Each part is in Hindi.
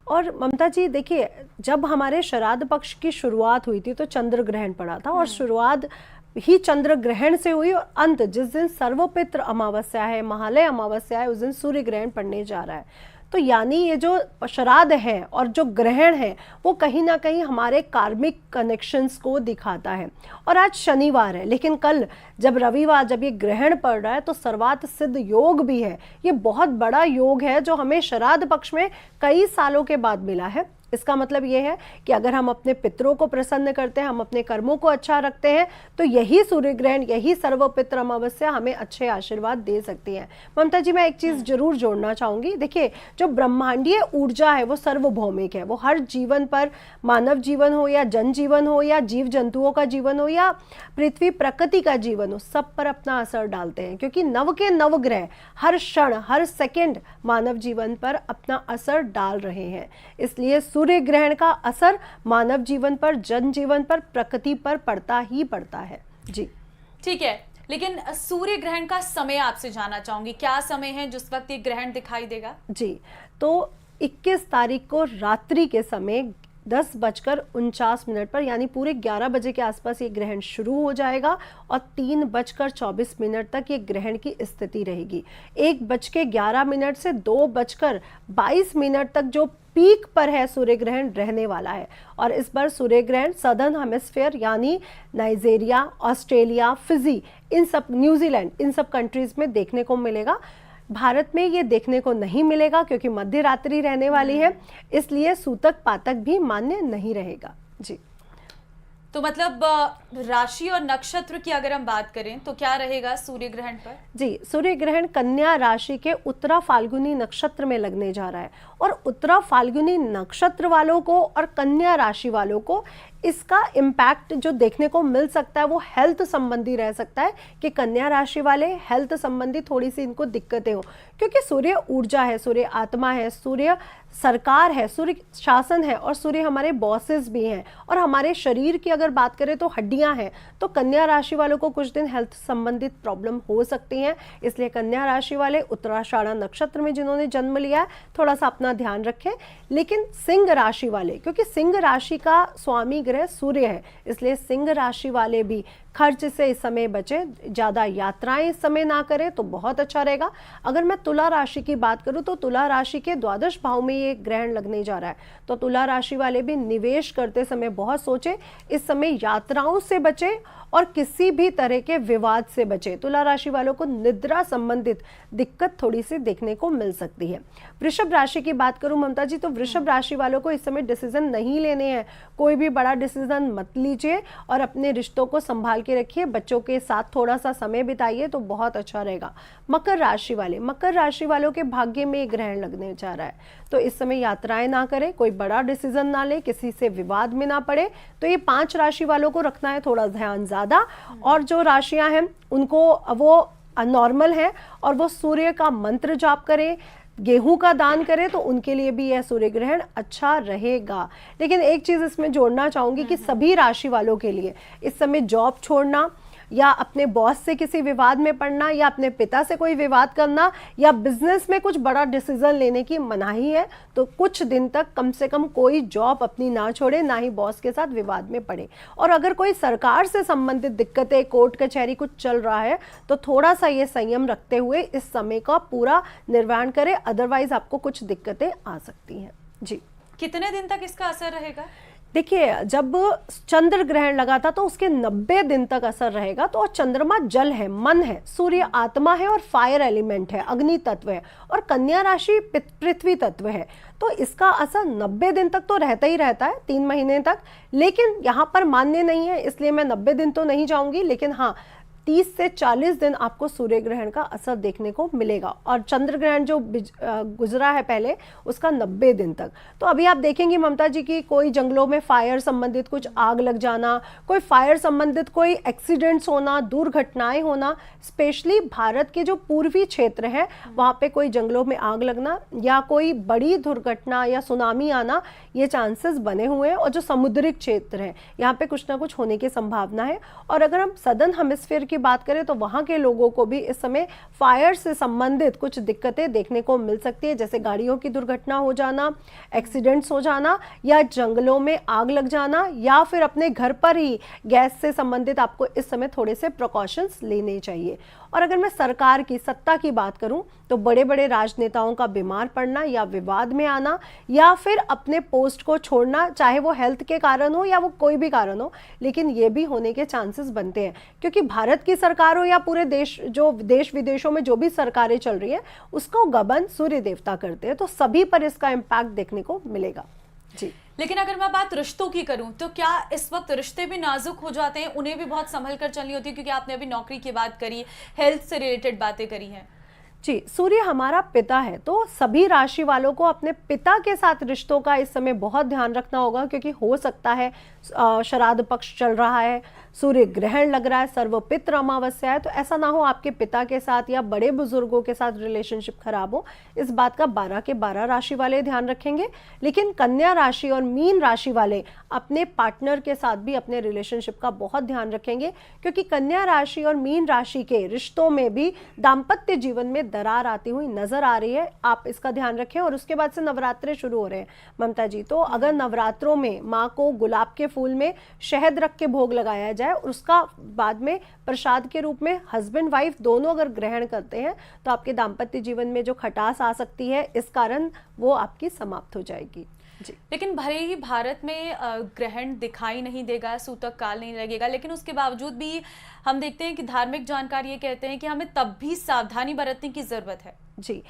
और ममता जी देखिए, जब हमारे श्राद्ध पक्ष की शुरुआत हुई थी तो चंद्र ग्रहण पड़ा था, और शुरुआत ही चंद्र ग्रहण से हुई, और अंत जिस दिन सर्वपित्र अमावस्या है, महालय अमावस्या है, उस दिन सूर्य ग्रहण पड़ने जा रहा है। तो यानी ये जो श्राद्ध है और जो ग्रहण है वो कहीं ना कहीं हमारे कार्मिक कनेक्शंस को दिखाता है। और आज शनिवार है, लेकिन कल जब रविवार, जब ये ग्रहण पड़ रहा है तो सर्वार्थ सिद्ध योग भी है। ये बहुत बड़ा योग है जो हमें श्राद्ध पक्ष में कई सालों के बाद मिला है। इसका मतलब ये है कि अगर हम अपने पितरों को प्रसन्न करते हैं, हम अपने कर्मों को अच्छा रखते हैं, तो यही सूर्य ग्रहण, यही सर्वपित्र अमावस्या हमें अच्छे आशीर्वाद दे सकती है। ममता जी, मैं एक चीज जरूर जोड़ना चाहूंगी। देखिए, जो ब्रह्मांडीय ऊर्जा है वो सर्वभौमिक है। वो हर जीवन पर, मानव जीवन हो या जनजीवन हो या जीव जंतुओं का जीवन हो या पृथ्वी प्रकृति का जीवन हो, सब पर अपना असर डालते हैं, क्योंकि नव के नव ग्रह हर क्षण, हर सेकेंड मानव जीवन पर अपना असर डाल रहे हैं। इसलिए सूर्य ग्रहण का असर मानव जीवन पर, जनजीवन पर, प्रकृति पर पड़ता ही पड़ता है। जी ठीक है, लेकिन सूर्य ग्रहण का समय आपसे जानना चाहूंगी, क्या समय है जिस वक्त ये ग्रहण दिखाई देगा? जी, तो 21 तारीख को रात्रि के समय 10:49 पर, यानी पूरे 11 बजे के आसपास ये ग्रहण शुरू हो जाएगा और 3:24 तक ये ग्रहण की स्थिति रहेगी। 1:11 से 2:22 तक जो पीक पर है सूर्य ग्रहण रहने वाला है। और इस बार सूर्य ग्रहण सदर्न हेमिस्फीयर यानी नाइजीरिया, ऑस्ट्रेलिया, फिजी, इन सब, न्यूजीलैंड, इन सब कंट्रीज में देखने को मिलेगा। भारत में ये देखने को नहीं मिलेगा क्योंकि मध्य रात्रि रहने वाली है, इसलिए सूतक पातक भी मान्य नहीं रहेगा। जी, तो मतलब राशि और नक्षत्र की अगर हम बात करें तो क्या रहेगा सूर्य ग्रहण पर? जी, सूर्य ग्रहण कन्या राशि के उत्तरा फाल्गुनी नक्षत्र में लगने जा रहा है, और उत्तरा फाल्गुनी नक्षत्र वालों को और कन्या राशि वालों को इसका इम्पैक्ट जो देखने को मिल सकता है वो हेल्थ संबंधी रह सकता है, कि कन्या राशि वाले हेल्थ संबंधी थोड़ी सी इनको दिक्कतें हो, क्योंकि सूर्य ऊर्जा है, सूर्य आत्मा है, सूर्य सरकार है, सूर्य शासन है, और सूर्य हमारे बॉसेस भी हैं, और हमारे शरीर की अगर बात करें तो हड्डियां हैं। तो कन्या राशि वालों को कुछ दिन हेल्थ संबंधित प्रॉब्लम हो सकती हैं, इसलिए कन्या राशि वाले उत्तराषाढ़ा नक्षत्र में जिन्होंने जन्म लिया है थोड़ा सा अपना ध्यान रखें। लेकिन सिंह राशि वाले, क्योंकि सिंह राशि का स्वामी ग्रह सूर्य है, इसलिए सिंह राशि वाले भी खर्च से इस समय बचे, ज़्यादा यात्राएं इस समय ना करें तो बहुत अच्छा रहेगा। अगर मैं तुला राशि की बात करूं तो तुला राशि के द्वादश भाव में ये ग्रहण लगने जा रहा है, तो तुला राशि वाले भी निवेश करते समय बहुत सोचे, इस समय यात्राओं से बचे और किसी भी तरह के विवाद से बचे। तुला राशि वालों को निद्रा संबंधित दिक्कत थोड़ी सी देखने को मिल सकती है। वृषभ राशि की बात करूं ममता जी, तो वृषभ राशि वालों को इस समय डिसीजन नहीं लेने हैं, कोई भी बड़ा डिसीजन मत लीजिए और अपने रिश्तों को संभाल के रखिए, बच्चों के साथ थोड़ा सा समय बिताइए तो बहुत अच्छा रहेगा। मकर राशि वाले, मकर राशि वालों के भाग्य में एक ग्रहण लगने जा रहा है, तो इस समय यात्राएं ना करें, कोई बड़ा डिसीजन ना ले, किसी से विवाद में ना पड़े। तो ये 5 राशि वालों को रखना है थोड़ा ध्यान ज्यादा, और जो राशियां हैं उनको वो नॉर्मल है और वो सूर्य का मंत्र जाप करें, गेहूं का दान करें, तो उनके लिए भी यह सूर्य ग्रहण अच्छा रहेगा। लेकिन एक चीज इसमें जोड़ना चाहूंगी कि सभी राशि वालों के लिए इस समय जॉब छोड़ना या अपने बॉस से किसी विवाद में पड़ना या अपने पिता से कोई विवाद करना या बिजनेस में कुछ बड़ा डिसीजन लेने की मनाही है। तो कुछ दिन तक कम से कम कोई जॉब अपनी ना छोड़े, ना ही बॉस के साथ विवाद में पड़े। और अगर कोई सरकार से संबंधित दिक्कतें, कोर्ट कचहरी कुछ चल रहा है, तो थोड़ा सा ये संयम रखते हुए इस समय का पूरा निर्वहन करें, अदरवाइज आपको कुछ दिक्कतें आ सकती हैं। जी, कितने दिन तक इसका असर रहेगा? देखिए, जब चंद्र ग्रहण लगा था तो उसके 90 दिन तक असर रहेगा। तो चंद्रमा जल है, मन है, सूर्य आत्मा है और फायर एलिमेंट है, अग्नि तत्व है, और कन्या राशि पृथ्वी तत्व है। तो इसका असर 90 दिन तक तो रहता ही रहता है, 3 महीने तक। लेकिन यहाँ पर मान्य नहीं है, इसलिए मैं 90 दिन तो नहीं जाऊंगी, लेकिन हाँ 30 से 40 दिन आपको सूर्य ग्रहण का असर देखने को मिलेगा। और चंद्र ग्रहण जो गुजरा है पहले, उसका 90 दिन तक। तो अभी आप देखेंगे ममता जी की कोई जंगलों में फायर संबंधित कुछ आग लग जाना, कोई फायर संबंधित कोई एक्सीडेंट्स होना, दुर्घटनाएं होना, स्पेशली भारत के जो पूर्वी क्षेत्र है वहां पे कोई जंगलों में आग लगना या कोई बड़ी दुर्घटना या सुनामी आना, ये चांसेस बने हुए हैं। और जो समुद्रिक क्षेत्र है यहाँ पे कुछ ना कुछ होने की संभावना है। और अगर हम सदर्न हेमिस्फीयर की की बात करें तो वहाँ के लोगों को भी इस समय फायर से संबंधित कुछ दिक्कतें देखने को मिल सकती है, जैसे गाड़ियों की दुर्घटना हो जाना, एक्सीडेंट्स हो जाना, या जंगलों में आग लग जाना, या फिर अपने घर पर ही गैस से संबंधित आपको इस समय थोड़े से प्रिकॉशंस लेने चाहिए। और अगर मैं सरकार की सत्ता की बात करूं तो बड़े बड़े राजनेताओं का बीमार पड़ना या विवाद में आना या फिर अपने पोस्ट को छोड़ना, चाहे वो हेल्थ के कारण हो या वो कोई भी कारण हो, लेकिन ये भी होने के चांसेस बनते हैं, क्योंकि भारत की सरकार हो या पूरे देश, जो देश विदेशों में जो भी सरकारें चल रही है उसको गबन सूर्य देवता करते हैं, तो सभी पर इसका इम्पैक्ट देखने को मिलेगा। जी। लेकिन अगर मैं बात रिश्तों की करूं तो क्या इस वक्त रिश्ते भी नाजुक हो जाते हैं, उन्हें भी बहुत संभल कर चलनी होती है, क्योंकि आपने अभी नौकरी की बात करी, हेल्थ से रिलेटेड बातें करी हैं। जी, सूर्य हमारा पिता है, तो सभी राशि वालों को अपने पिता के साथ रिश्तों का इस समय बहुत ध्यान रखना होगा, क्योंकि हो सकता है श्राद्ध पक्ष चल रहा है, सूर्य ग्रहण लग रहा है, सर्वपित्र अमावस्या है, तो ऐसा ना हो आपके पिता के साथ या बड़े बुजुर्गों के साथ रिलेशनशिप खराब हो। इस बात का 12 के 12 राशि वाले ध्यान रखेंगे। लेकिन कन्या राशि और मीन राशि वाले अपने पार्टनर के साथ भी अपने रिलेशनशिप का बहुत ध्यान रखेंगे, क्योंकि कन्या राशि और मीन राशि के रिश्तों में भी दाम्पत्य जीवन में दरार आती हुई नजर आ रही है। आप इसका ध्यान रखें। और उसके बाद से नवरात्रे शुरू हो रहे हैं ममता जी, तो अगर नवरात्रों में माँ को गुलाब के फूल में शहद रख के भोग लगाया जाए और उसका बाद में प्रसाद के रूप में हस्बैंड वाइफ दोनों अगर ग्रहण करते हैं तो आपके दाम्पत्य जीवन में जो खटास आ सकती है, इस कारण वो आपकी समाप्त हो जाएगी। जी। लेकिन भले ही भारत में ग्रहण दिखाई नहीं देगा, सूतक काल नहीं लगेगा, लेकिन उसके बावजूद भी हम देखते हैं कि धार्मिक जानकार ये कहते हैं कि हमें तब भी सावधानी बरतने की जरूरत है। जी,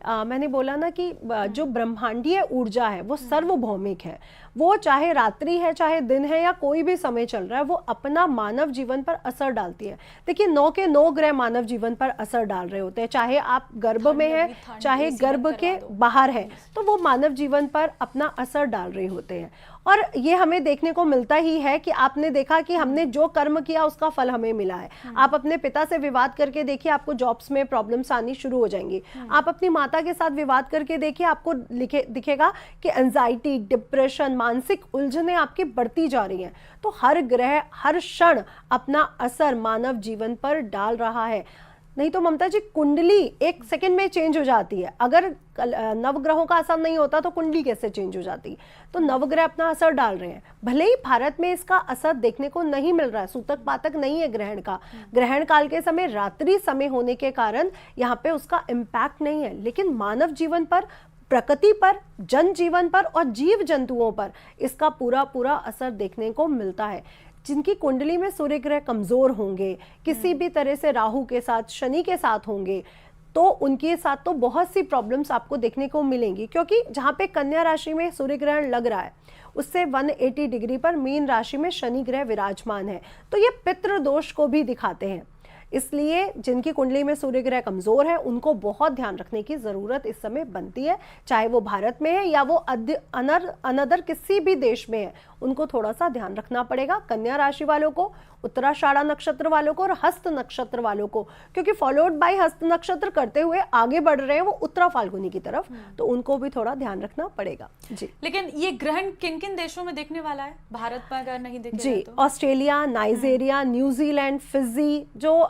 मैंने बोला ना कि जो ब्रह्मांडीय ऊर्जा है वो सर्वभौमिक है, वो चाहे रात्रि है चाहे दिन है या कोई भी समय चल रहा है, वो अपना मानव जीवन पर असर डालती है। देखिए 9 के 9 ग्रह मानव जीवन पर असर डाल रहे होते हैं, चाहे आप गर्भ में हैं चाहे गर्भ के बाहर है, तो वो मानव जीवन पर अपना असर डाल रहे होते हैं। और ये हमें देखने को मिलता ही है कि आपने देखा कि हमने जो कर्म किया उसका फल हमें मिला है। आप अपने पिता से विवाद करके देखिए, आपको जॉब्स में प्रॉब्लम्स आनी शुरू हो जाएंगी। आप अपनी माता के साथ विवाद करके देखिए, आपको दिखेगा कि एंजाइटी, डिप्रेशन, मानसिक उलझनें आपकी बढ़ती जा रही हैं। तो हर ग्रह हर क्षण अपना असर मानव जीवन पर डाल रहा है। नहीं तो ममता जी कुंडली एक सेकंड में चेंज हो जाती है, अगर नवग्रहों का असर नहीं होता तो कुंडली कैसे चेंज हो जाती। तो नवग्रह अपना असर डाल रहे हैं, भले ही भारत में इसका असर देखने को नहीं मिल रहा है, सूतक पातक नहीं है ग्रहण का, ग्रहण काल के समय रात्रि समय होने के कारण यहाँ पे उसका इम्पैक्ट नहीं है, लेकिन मानव जीवन पर, प्रकृति पर, जनजीवन पर और जीव जंतुओं पर इसका पूरा पूरा असर देखने को मिलता है। जिनकी कुंडली में सूर्य ग्रह कमजोर होंगे, किसी भी तरह से राहु के साथ, शनि के साथ होंगे, तो उनके साथ तो बहुत सी प्रॉब्लम्स आपको देखने को मिलेंगी, क्योंकि जहाँ पे कन्या राशि में सूर्य ग्रहण लग रहा है उससे 180 डिग्री पर मीन राशि में शनि ग्रह विराजमान है, तो ये पितृ दोष को भी दिखाते हैं। इसलिए जिनकी कुंडली में सूर्य ग्रह कमजोर है उनको बहुत ध्यान रखने की जरूरत इस समय बनती है, चाहे वो भारत में है या वो अनदर किसी भी देश में है, उनको थोड़ा सा ध्यान रखना पड़ेगा। कन्या राशि वालों को, उत्तराषाढ़ा नक्षत्र वालों को और हस्त नक्षत्र वालों को, क्योंकि फॉलोड बाय हस्त नक्षत्र करते हुए आगे बढ़ रहे हैं वो उत्तरा फाल्गुनी की तरफ, तो उनको भी थोड़ा ध्यान रखना पड़ेगा। जी। लेकिन ये ग्रहण किन किन देशों में देखने वाला है, भारत में अगर नहीं देखेगा जी तो? ऑस्ट्रेलिया, नाइजीरिया, न्यूजीलैंड, फिजी, जो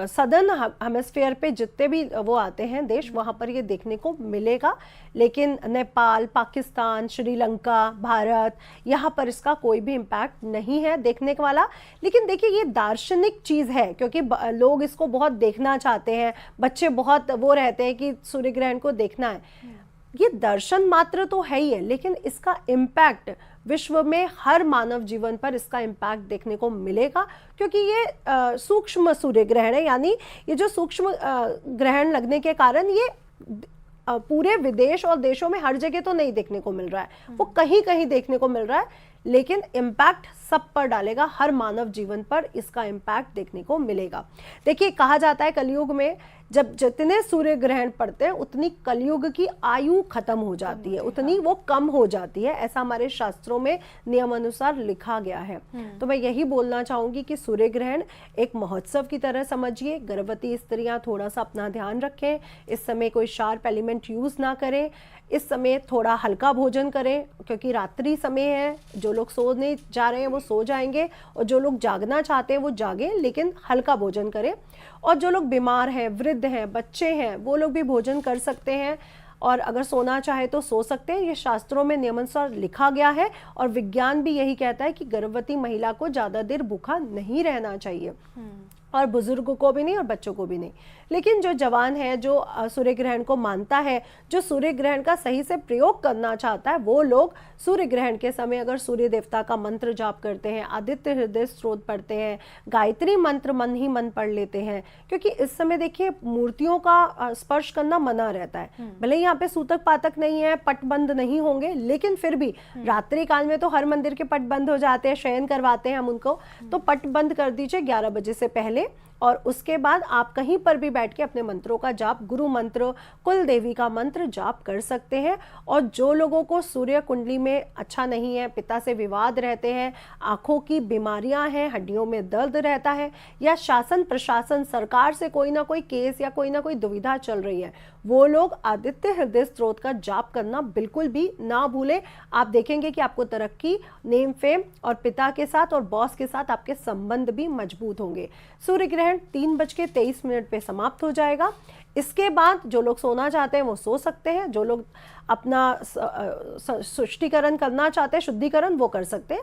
सदर्न हेमिस्फीयर पे जितने भी वो आते हैं देश, वहाँ पर ये देखने को मिलेगा। लेकिन नेपाल, पाकिस्तान, श्रीलंका, भारत, यहाँ पर इसका कोई भी इम्पैक्ट नहीं है देखने वाला। लेकिन देखिए ये दार्शनिक चीज़ है, क्योंकि लोग इसको बहुत देखना चाहते हैं, बच्चे बहुत वो रहते हैं कि सूर्य ग्रहण को देखना है। ये दर्शन मात्र तो है ही है, लेकिन इसका इम्पैक्ट विश्व में हर मानव जीवन पर इसका इम्पैक्ट देखने को मिलेगा, क्योंकि ये सूक्ष्म सूर्य ग्रहण है। यानी ये जो सूक्ष्म ग्रहण लगने के कारण ये पूरे विदेश और देशों में हर जगह तो नहीं देखने को मिल रहा है, वो कहीं कहीं देखने को मिल रहा है, लेकिन इम्पैक्ट सब पर डालेगा, हर मानव जीवन पर इसका इम्पैक्ट देखने को मिलेगा। देखिए कहा जाता है कलयुग में जब जितने सूर्य ग्रहण पड़ते हैं उतनी कलयुग की आयु खत्म हो जाती है, उतनी वो कम हो जाती है, ऐसा हमारे शास्त्रों में नियम अनुसार लिखा गया है। तो मैं यही बोलना चाहूंगी कि सूर्य ग्रहण एक महोत्सव की तरह समझिए। गर्भवती स्त्रियां थोड़ा सा अपना ध्यान रखें, इस समय कोई शार्प एलिमेंट यूज ना करें, इस समय थोड़ा हल्का भोजन करें, क्योंकि रात्रि समय है, जो लोग सोने जा रहे हैं वो सो जाएंगे और जो लोग जागना चाहते हैं वो जागें, लेकिन हल्का भोजन करें। और जो लोग बीमार हैं, वृद्ध हैं, बच्चे हैं, वो लोग भी भोजन कर सकते हैं और अगर सोना चाहे तो सो सकते हैं। ये शास्त्रों में नियमानुसार लिखा गया है और विज्ञान भी यही कहता है कि गर्भवती महिला को ज़्यादा देर भूखा नहीं रहना चाहिए, और बुजुर्गों को भी नहीं और बच्चों को भी नहीं। लेकिन जो जवान है, जो सूर्य ग्रहण को मानता है, जो सूर्य ग्रहण का सही से प्रयोग करना चाहता है, वो लोग सूर्य ग्रहण के समय अगर सूर्य देवता का मंत्र जाप करते हैं, आदित्य हृदय स्त्रोत पढ़ते हैं, गायत्री मंत्र मन ही मन पढ़ लेते हैं, क्योंकि इस समय देखिए मूर्तियों का स्पर्श करना मना रहता है। भले ही यहाँ पे सूतक पातक नहीं है, पट बंद नहीं होंगे, लेकिन फिर भी रात्रि काल में तो हर मंदिर के पट बंद हो जाते हैं, शयन करवाते हैं हम उनको, तो पट बंद कर दीजिए 11 बजे से पहले। और उसके बाद आप कहीं पर भी बैठ के अपने मंत्रों का जाप, गुरु मंत्र, कुल देवी का मंत्र जाप कर सकते हैं। और जो लोगों को सूर्य कुंडली में अच्छा नहीं है, पिता से विवाद रहते हैं, आंखों की बीमारियां हैं, हड्डियों में दर्द रहता है, या शासन प्रशासन सरकार से कोई ना कोई केस या कोई ना कोई दुविधा चल रही है, वो लोग आदित्य हृदय स्त्रोत का जाप करना बिल्कुल भी ना भूलें। आप देखेंगे कि आपको तरक्की, नेम फेम और पिता के साथ और बॉस के साथ आपके संबंध भी मजबूत होंगे। सूर्य ग्रहण 3:23 पे समाप्त हो जाएगा। इसके बाद जो लोग सोना चाहते हैं वो सो सकते हैं, जो लोग अपना शुद्धिकरण करना चाहते हैं, शुद्धिकरण वो कर सकते हैं।